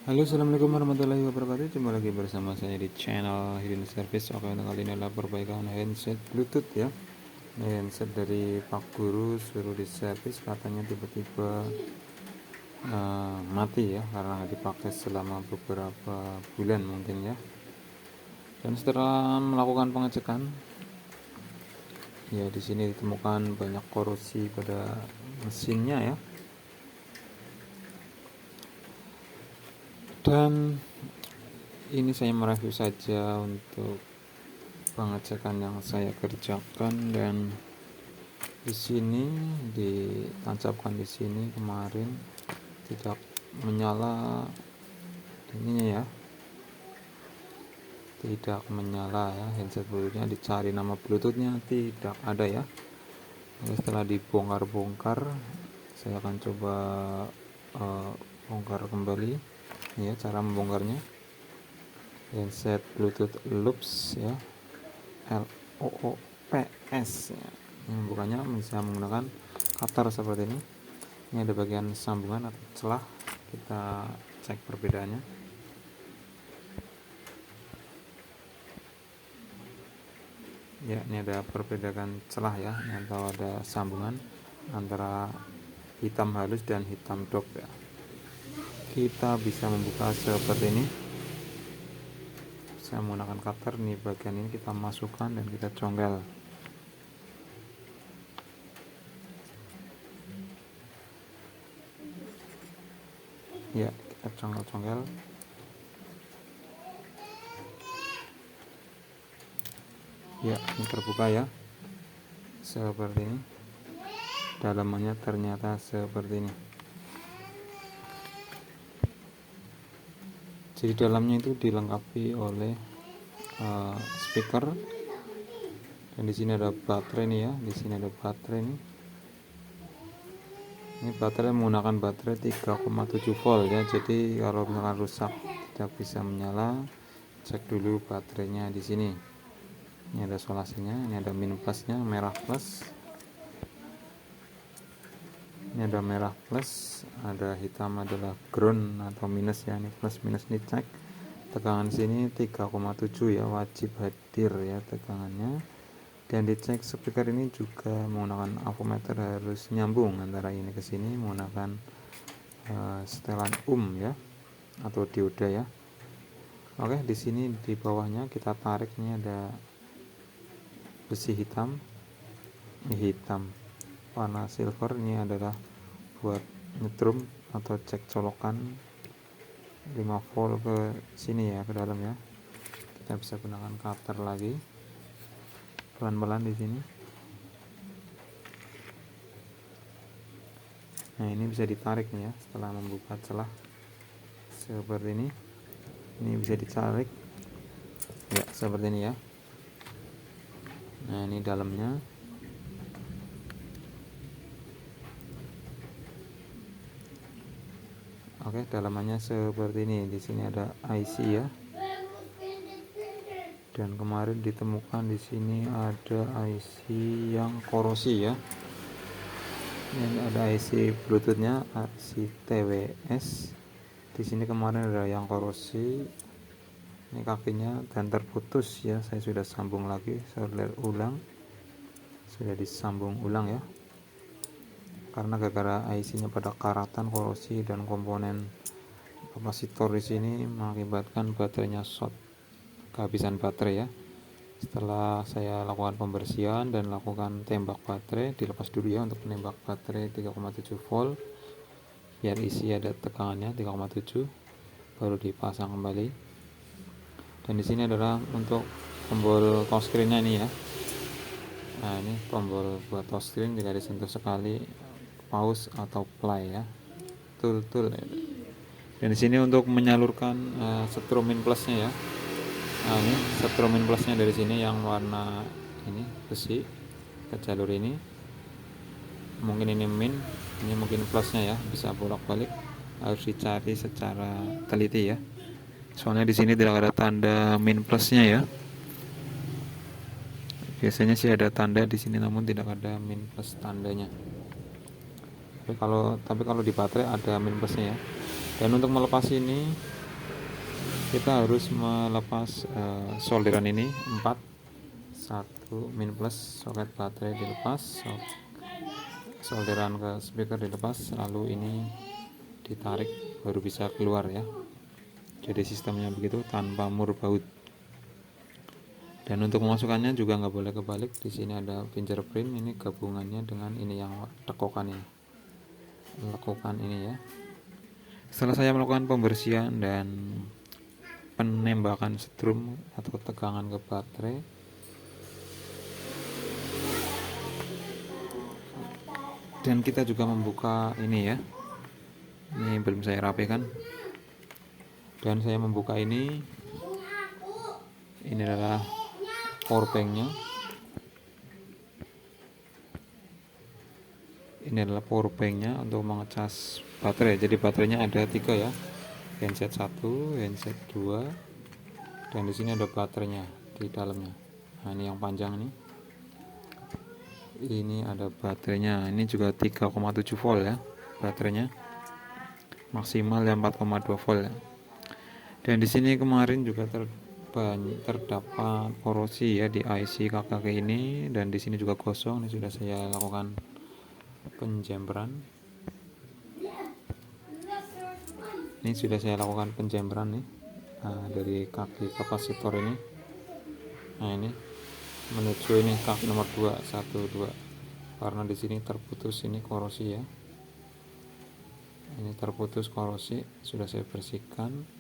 Halo, assalamualaikum warahmatullahi wabarakatuh. Jumpa lagi bersama saya di channel Hidden Service. Oke, untuk kali ini adalah perbaikan handset Bluetooth ya. Ini handset dari Pak Guru suruh di service, katanya tiba-tiba mati ya karena nggak dipakai selama beberapa bulan mungkin ya. Dan setelah melakukan pengecekan, ya di sini ditemukan banyak korosi pada mesinnya ya. Dan ini saya mereview saja untuk pengecekan yang saya kerjakan, dan di sini ditancapkan di sini kemarin tidak menyala ininya ya, tidak menyala ya handset bluetoothnya. Dicari nama bluetoothnya tidak ada ya. Setelah dibongkar-bongkar, saya akan coba bongkar kembali ya cara membongkarnya. Handset Bluetooth Loops ya, LOOPS ya. Bukannya bisa menggunakan cutter seperti ini. Ini ada bagian sambungan atau celah, kita cek perbedaannya. Ya, ini ada perbedaan celah ya, atau ada sambungan antara hitam halus dan hitam dop ya. Kita bisa membuka seperti ini, bisa menggunakan cutter. Nih bagian ini kita masukkan dan kita congkel. Ya, kita congkel-congkel. Ya, ini terbuka ya, seperti ini. Dalamannya ternyata seperti ini. Jadi dalamnya itu dilengkapi oleh speaker, dan di sini ada baterai nih ya. Di sini ada baterai nih. Ini baterai menggunakan baterai 3,7 volt ya. Jadi kalau misalkan rusak tidak bisa menyala, cek dulu baterainya di sini. Ini ada solasinya, ini ada minus plusnya, merah plus. Ini ada merah plus, ada hitam adalah ground atau minus ya. Ini plus minus, nih cek tegangan sini 3,7 ya, wajib hadir ya tegangannya. Dan dicek speaker ini juga menggunakan avometer, harus nyambung antara ini ke sini menggunakan setelan ya, atau dioda ya. Oke, di sini di bawahnya kita tarik, ini ada besi hitam, ini hitam warna silver. Ini adalah buat nyetrum atau cek colokan 5 volt ke sini ya, ke dalam ya. Kita bisa gunakan cutter lagi, pelan-pelan di sini. Nah, ini bisa ditarik nih ya, setelah membuka celah seperti ini. Ini bisa ditarik ya, seperti ini ya. Nah, ini dalamnya. Oke, dalamannya seperti ini. Di sini ada IC ya. Dan kemarin ditemukan di sini ada IC yang korosi ya. Ini ada IC Bluetoothnya, IC TWS. Di sini kemarin ada yang korosi. Ini kakinya dan terputus ya. Saya sudah sambung lagi, saya lihat ulang, sudah disambung ulang ya. Karena gara-gara IC-nya pada karatan, korosi, dan komponen kapasitor di sini mengakibatkan baterainya short, kehabisan baterai ya. Setelah saya lakukan pembersihan dan lakukan tembak baterai, dilepas dulu ya untuk menembak baterai 3,7 volt biar isi ada tegangannya 3,7, baru dipasang kembali. Dan di sini adalah untuk tombol touchscreen-nya ini ya. Nah, ini tombol buat touchscreen, jika disentuh sekali pause atau play ya, tool. Dan di sini untuk menyalurkan setrum min plusnya ya. Nah, ini setrum min plusnya dari sini yang warna ini besi ke jalur ini. Mungkin ini min, ini mungkin plusnya ya, bisa bolak-balik, harus dicari secara teliti ya. Soalnya di sini tidak ada tanda min plusnya ya. Biasanya sih ada tanda di sini, namun tidak ada min plus tandanya. Tapi kalau di baterai ada min plusnya ya. Dan untuk melepas ini kita harus melepas solderan ini 4. 1 min plus, soket baterai dilepas, solderan ke speaker dilepas, lalu ini ditarik baru bisa keluar ya. Jadi sistemnya begitu tanpa mur baut. Dan untuk memasukkannya juga nggak boleh kebalik. Di sini ada fingerprint, ini gabungannya dengan ini yang tekokan ini, lekukan ini ya. Setelah saya melakukan pembersihan dan penembakan setrum atau tegangan ke baterai, dan kita juga membuka ini ya, ini belum saya rapikan, dan saya membuka ini adalah powerbanknya. Ini adalah powerbanknya untuk mengecas baterai. Jadi baterainya ada 3 ya, genset 1, genset 2, dan di sini ada baterainya di dalamnya. Nah ini yang panjang nih, ini ada baterainya. Ini juga 3,7 volt ya baterainya, maksimal ya 4,2 volt ya. Dan di sini kemarin juga terdapat korosi ya di IC kakak ini, dan di sini juga gosong. Ini sudah saya lakukan penjemberan. Ini sudah saya lakukan penjemberan nih, dari kaki kapasitor ini. Nah ini menuju ini kaki nomor 2, 1, 2, karena di sini terputus ini korosi ya. Ini terputus korosi, sudah saya bersihkan.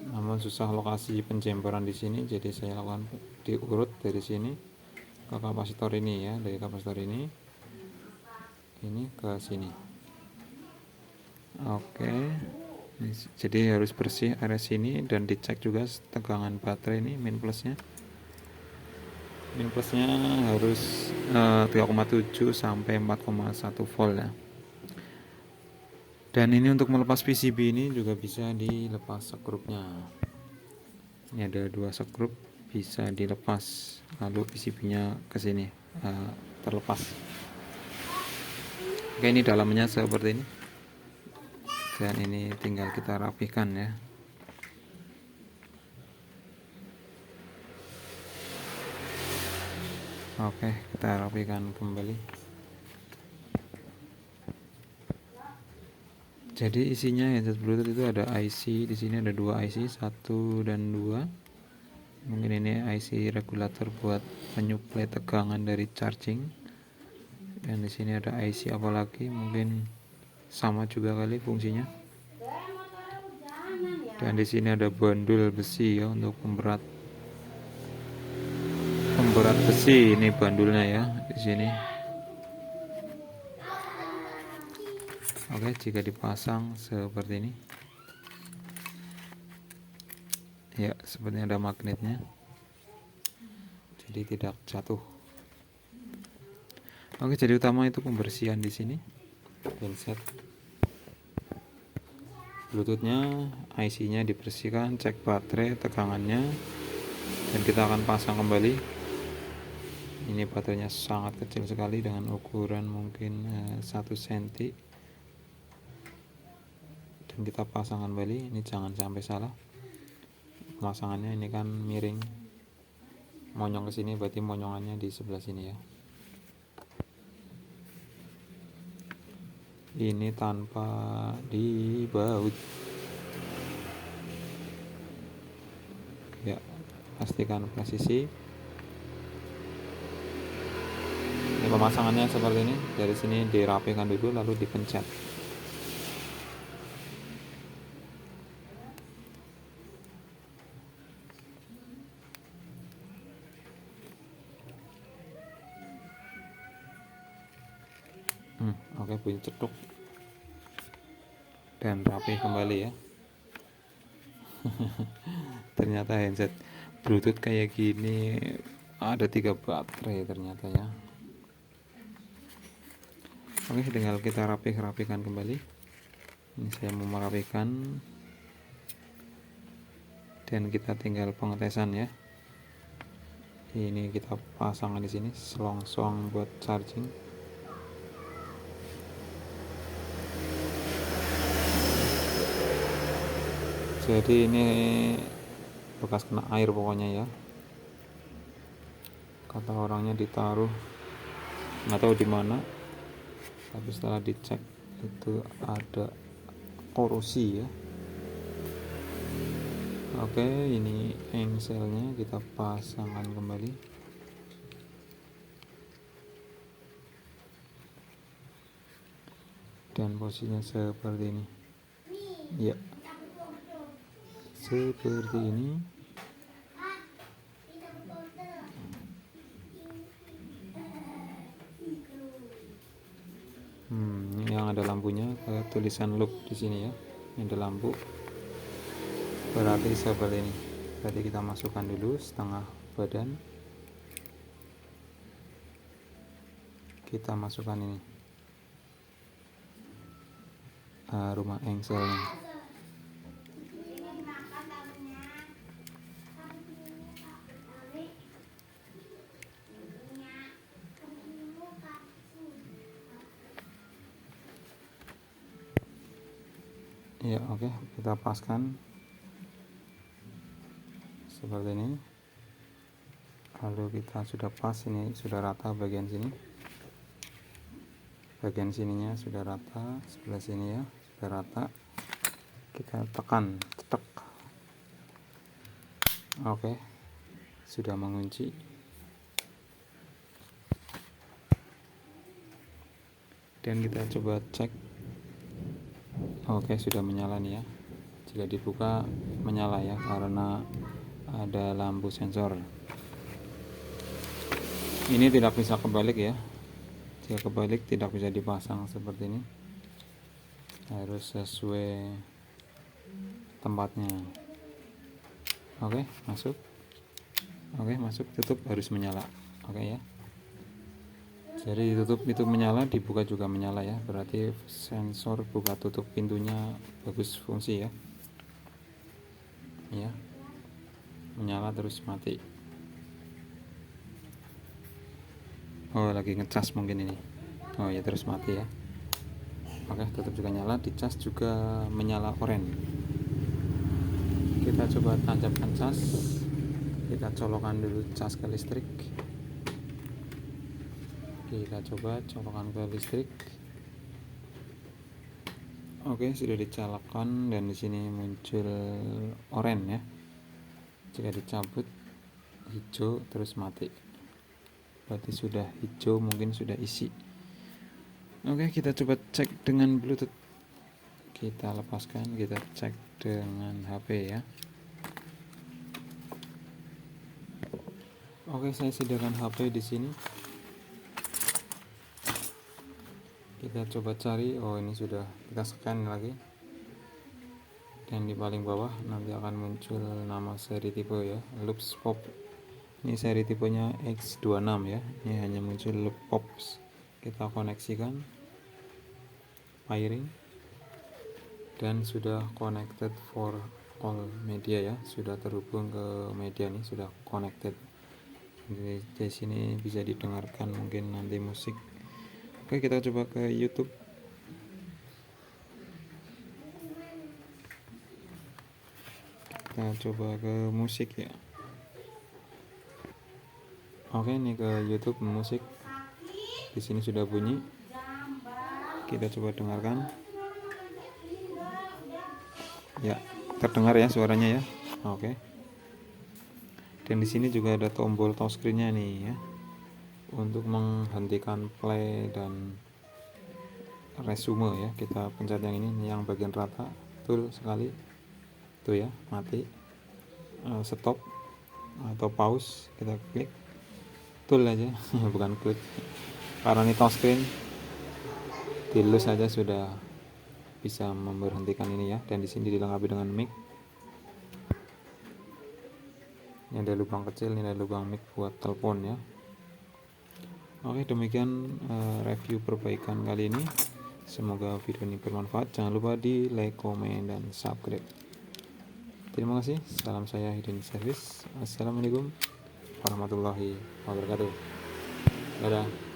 Namun susah lokasi penjemberan di sini, jadi saya lakukan diurut dari sini ke kapasitor ini ya, dari kapasitor ini ke sini. Oke. Jadi harus bersih area sini, dan dicek juga tegangan baterai ini, min plusnya harus 3,7 sampai 4,1 volt ya. Dan ini untuk melepas PCB ini juga bisa dilepas sekrupnya. Ini ada 2 sekrup, bisa dilepas, lalu PCB-nya ke sini terlepas. Oke, ini dalamnya seperti ini. Dan ini tinggal kita rapikan ya. Oke, kita rapikan kembali. Jadi isinya headset Bluetooth itu ada IC, di sini ada 2 IC, 1 dan 2. Mungkin ini IC regulator buat menyuplai tegangan dari charging. Dan di sini ada IC apa lagi, mungkin sama juga kali fungsinya. Dan di sini ada bandul besi ya untuk pemberat besi, ini bandulnya ya di sini. Oke, jika dipasang seperti ini ya, sepertinya ada magnetnya, jadi tidak jatuh. Oke, jadi utama itu pembersihan di sini, headset Bluetoothnya, IC-nya dibersihkan, cek baterai, tegangannya, dan kita akan pasang kembali. Ini baterainya sangat kecil sekali dengan ukuran mungkin 1 cm. Dan kita pasang kembali. Ini jangan sampai salah pemasangannya, ini kan miring monyong ke sini, berarti monyongannya di sebelah sini ya. Ini tanpa dibaut ya, pastikan presisi. Ini pemasangannya seperti ini, dari sini dirapikan dulu lalu dipencet. Oke, bunyi cetuk dan rapi kembali ya. Ternyata headset Bluetooth kayak gini ada 3 baterai ternyata ya. Oke, tinggal kita rapikan kembali. Ini saya mau merapikan, dan kita tinggal pengetesan ya. Ini kita pasang di sini selongsong buat charging. Jadi ini bekas kena air pokoknya ya, kata orangnya ditaruh nggak tahu di mana, tapi setelah dicek itu ada korosi ya. Oke, ini engselnya kita pasangkan kembali. Dan posisinya seperti ini. Ya. Seperti ini. Yang ada lampunya tulisan loop di sini ya. Ini ada lampu. Berarti seperti ini. Berarti kita masukkan dulu setengah badan. Kita masukkan ini. Rumah engselnya. Ya, oke, kita paskan seperti ini. Lalu kita sudah pas, ini sudah rata bagian sini. Bagian sininya sudah rata, sebelah sini ya sudah rata. Kita tekan, cetek. Oke, sudah mengunci. Dan kita coba cek. Oke, sudah menyala nih ya. Jika dibuka menyala ya, karena ada lampu sensor. Ini tidak bisa kebalik ya. Jika kebalik tidak bisa dipasang seperti ini. Harus sesuai tempatnya. Oke, masuk. Oke, masuk, tutup, harus menyala. Oke ya. Jadi ditutup itu menyala, dibuka juga menyala ya. Berarti sensor buka tutup pintunya bagus fungsi ya. Ya. Menyala terus mati. Oh, lagi ngecas mungkin ini. Oh ya, terus mati ya. Oke, tutup juga nyala, dicas juga menyala oranye. Kita coba tancapkan cas. Kita colokan dulu cas ke listrik. Kita coba colokan ke listrik. Oke, sudah dicalakan dan di sini muncul oranye ya. Jika dicabut hijau terus mati. Berarti sudah hijau, mungkin sudah isi. Oke, kita coba cek dengan Bluetooth. Kita lepaskan, kita cek dengan HP ya. Oke, saya sediakan HP di sini. Kita coba cari. Oh, ini sudah kita scan lagi. Dan di paling bawah nanti akan muncul nama seri tipe ya, Loops Pop. Ini seri tipenya X26 ya. Ini hanya muncul Loop Pops. Kita koneksikan wiring dan sudah connected for all media ya. Sudah terhubung ke media nih, sudah connected. Di sini bisa didengarkan mungkin nanti musik. Oke, kita coba ke YouTube. Kita coba ke musik ya. Oke, ini ke YouTube musik. Di sini sudah bunyi. Kita coba dengarkan. Ya, terdengar ya suaranya ya. Oke. Dan di sini juga ada tombol touchscreen-nya nih ya. Untuk menghentikan play dan resume ya, kita pencet yang ini, yang bagian rata, betul sekali tuh ya, mati. Stop atau pause kita klik tool aja bukan klik, karena ini touchscreen, dilus saja sudah bisa memberhentikan ini ya. Dan di sini dilengkapi dengan mic. Ini ada lubang kecil, ini ada lubang mic buat telepon ya. Oke, demikian review perbaikan kali ini. Semoga video ini bermanfaat. Jangan lupa di like, komen, dan subscribe. Terima kasih. Salam saya Hidden Service. Assalamualaikum warahmatullahi wabarakatuh. Dadah.